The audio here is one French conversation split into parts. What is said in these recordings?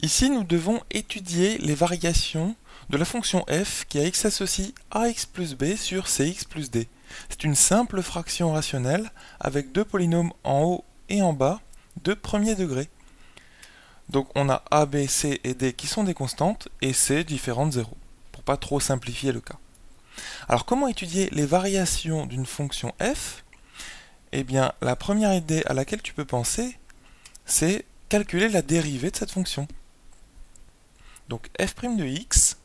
Ici, nous devons étudier les variations de la fonction f qui a x associe ax plus b sur cx plus d. C'est une simple fraction rationnelle avec deux polynômes en haut et en bas de premier degré. Donc on a a, b, c et d qui sont des constantes et c différentes de 0, pour pas trop simplifier le cas. Alors comment étudier les variations d'une fonction f? Eh bien, la première idée à laquelle tu peux penser, c'est calculer la dérivée de cette fonction. Donc f' de x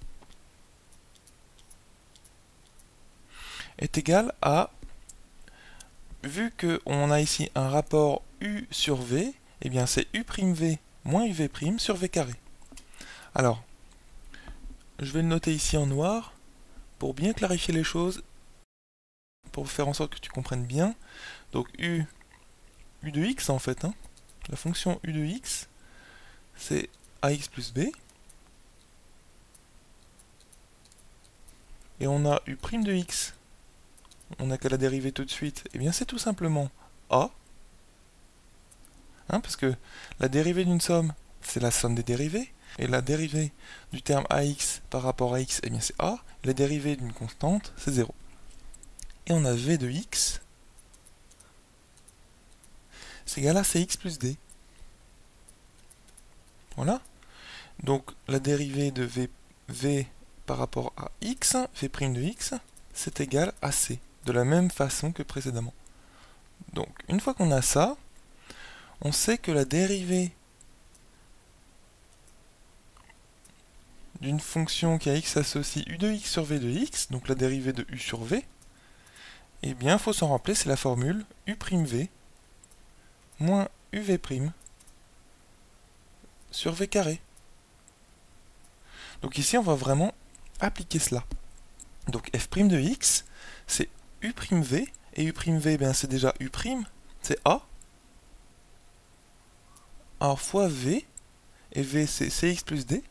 est égal à, vu qu'on a ici un rapport u sur v, eh bien c'est u'v moins uv' sur v carré. Alors, je vais le noter ici en noir, pour bien clarifier les choses, pour faire en sorte que tu comprennes bien. Donc u de x en fait, la fonction u de x, c'est ax plus b. Et on a u' de x, on n'a qu'à la dériver tout de suite, et bien c'est tout simplement a, parce que la dérivée d'une somme, c'est la somme des dérivées, et la dérivée du terme ax par rapport à x, eh bien c'est a, et la dérivée d'une constante, c'est 0. Et on a v de x, c'est égal à cx plus d. Voilà. Donc la dérivée de v par rapport à x, v' de x, c'est égal à c, de la même façon que précédemment. Donc une fois qu'on a ça, on sait que la dérivée d'une fonction qui a x associe u de x sur v de x, donc la dérivée de u sur v, eh bien il faut s'en rappeler, c'est la formule u'v moins uv' sur v carré. Donc ici on va vraiment appliquer cela. Donc f' de x, c'est u'v, et u'v, ben c'est déjà u', c'est a fois v, et v c'est cx plus d,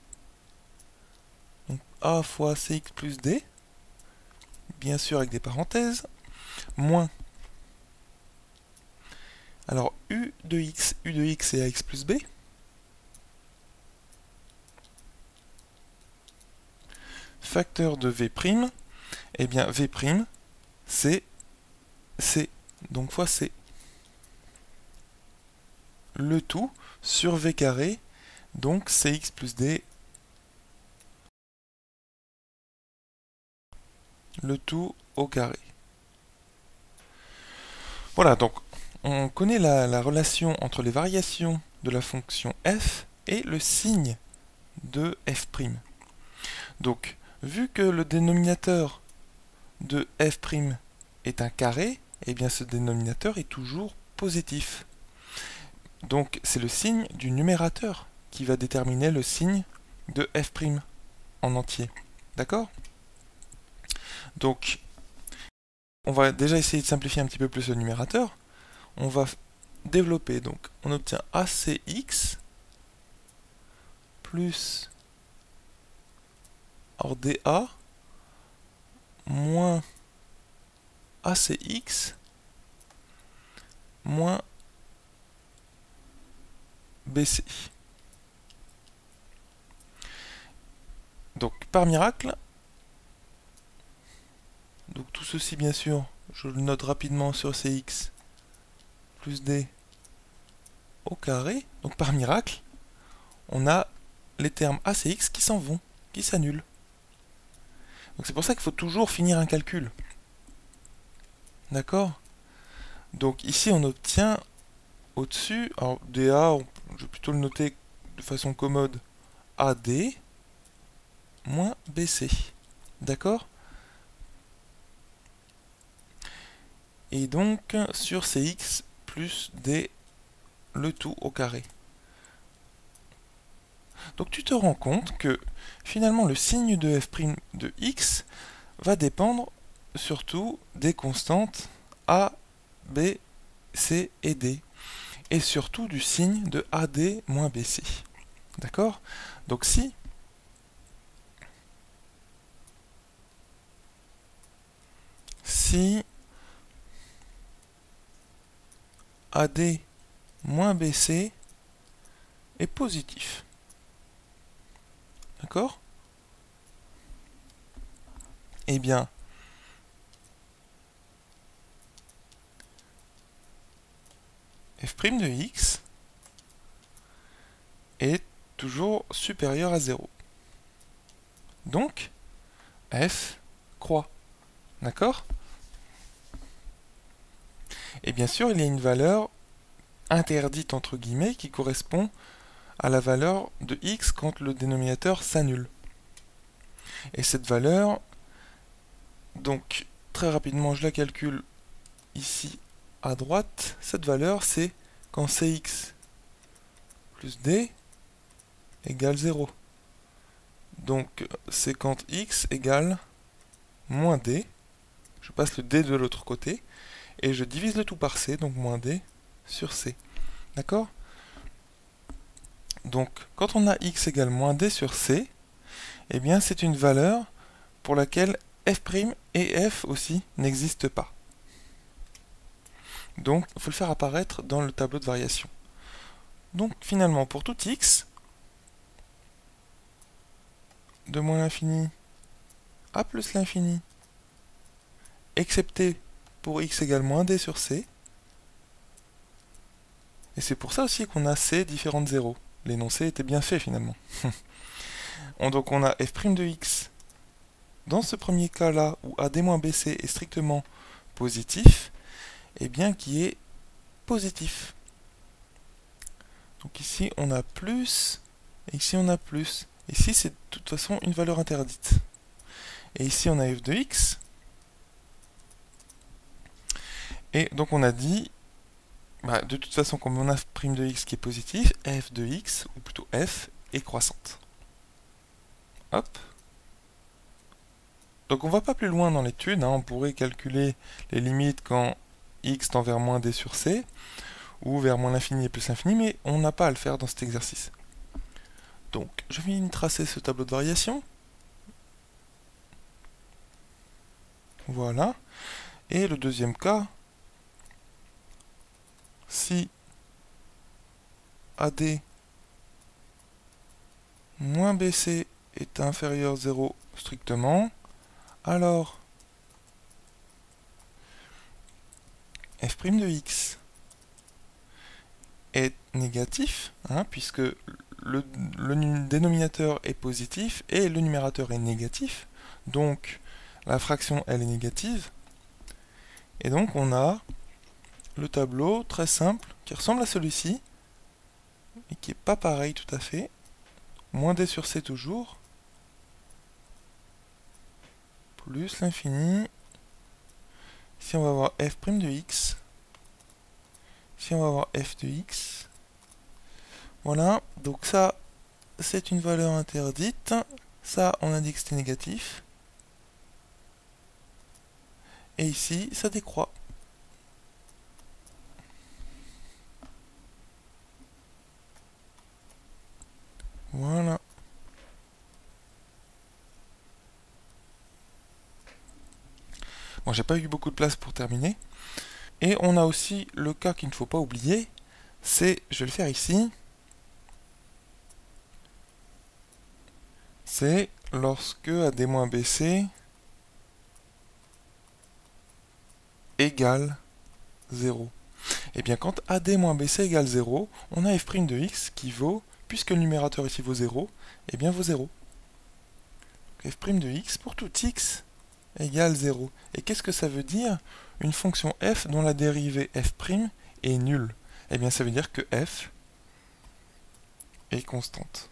donc a fois cx plus d, bien sûr avec des parenthèses, moins, alors u de x c'est ax plus b, facteur de v', et bien v', c'est c, donc fois c. Le tout sur v carré, donc cx plus d, le tout au carré. Voilà, donc on connaît la relation entre les variations de la fonction f et le signe de f'. Donc, vu que le dénominateur de f' est un carré, eh bien ce dénominateur est toujours positif. Donc c'est le signe du numérateur qui va déterminer le signe de f' en entier. D'accord? Donc, on va déjà essayer de simplifier un petit peu plus le numérateur. On va développer, donc on obtient acx plus dA moins acx moins bc. Donc par miracle, donc tout ceci bien sûr, je le note rapidement sur cx plus d au carré, donc par miracle, on a les termes acx qui s'en vont, qui s'annulent. Donc c'est pour ça qu'il faut toujours finir un calcul. D'accord? Donc ici on obtient au-dessus, alors dA, je vais plutôt le noter de façon commode, AD moins BC. D'accord? Et donc sur CX plus D, le tout au carré. Donc tu te rends compte que finalement le signe de f' de x va dépendre surtout des constantes A, B, C et D. Et surtout du signe de AD moins BC. D'accord? Donc si AD moins BC est positif, d'accord? Eh bien, f' de x est toujours supérieur à 0. Donc, f croît. D'accord? Et bien sûr, il y a une valeur interdite entre guillemets qui correspond à la valeur de x quand le dénominateur s'annule. Et cette valeur, donc très rapidement je la calcule ici à droite, cette valeur c'est quand cx plus d égale 0. Donc c'est quand x égale moins d, je passe le d de l'autre côté, et je divise le tout par c, donc moins d sur c. D'accord? Donc quand on a x égale moins d sur c, eh bien c'est une valeur pour laquelle f' et f aussi n'existent pas. Donc il faut le faire apparaître dans le tableau de variation. Donc finalement pour tout x, de moins l'infini à plus l'infini, excepté pour x égale moins d sur c, et c'est pour ça aussi qu'on a c différent de 0. L'énoncé était bien fait finalement. Donc on a f' de x, dans ce premier cas-là, où ad-bc est strictement positif, et bien qui est positif. Donc ici on a plus, et ici on a plus. Ici c'est de toute façon une valeur interdite. Et ici on a f de x. Et donc on a dit, de toute façon comme on a f' de x qui est positif, f de x, ou plutôt f, est croissante. Hop. Donc on va pas plus loin dans l'étude, on pourrait calculer les limites quand x tend vers moins d sur c, ou vers moins l'infini et plus l'infini, mais on n'a pas à le faire dans cet exercice. Donc je viens tracer ce tableau de variation. Voilà. Et le deuxième cas, si AD moins BC est inférieur à 0 strictement, alors f' de x est négatif, puisque le dénominateur est positif et le numérateur est négatif, donc la fraction elle est négative, et donc on a le tableau très simple qui ressemble à celui-ci, et qui n'est pas pareil tout à fait, moins d sur c toujours, plus l'infini, ici on va avoir f' de x, ici on va avoir f de x, voilà, donc ça c'est une valeur interdite, ça on a dit que c'était négatif, et ici ça décroît. Voilà. Bon, j'ai pas eu beaucoup de place pour terminer. Et on a aussi le cas qu'il ne faut pas oublier, c'est, je vais le faire ici, c'est lorsque AD-BC égale 0. Et bien quand AD-BC égale 0, on a f' de x qui vaut, puisque le numérateur ici vaut 0, et bien vaut 0. Donc f' de x pour tout x égale 0. Et qu'est-ce que ça veut dire? Une fonction f dont la dérivée f' est nulle. Eh bien ça veut dire que f est constante.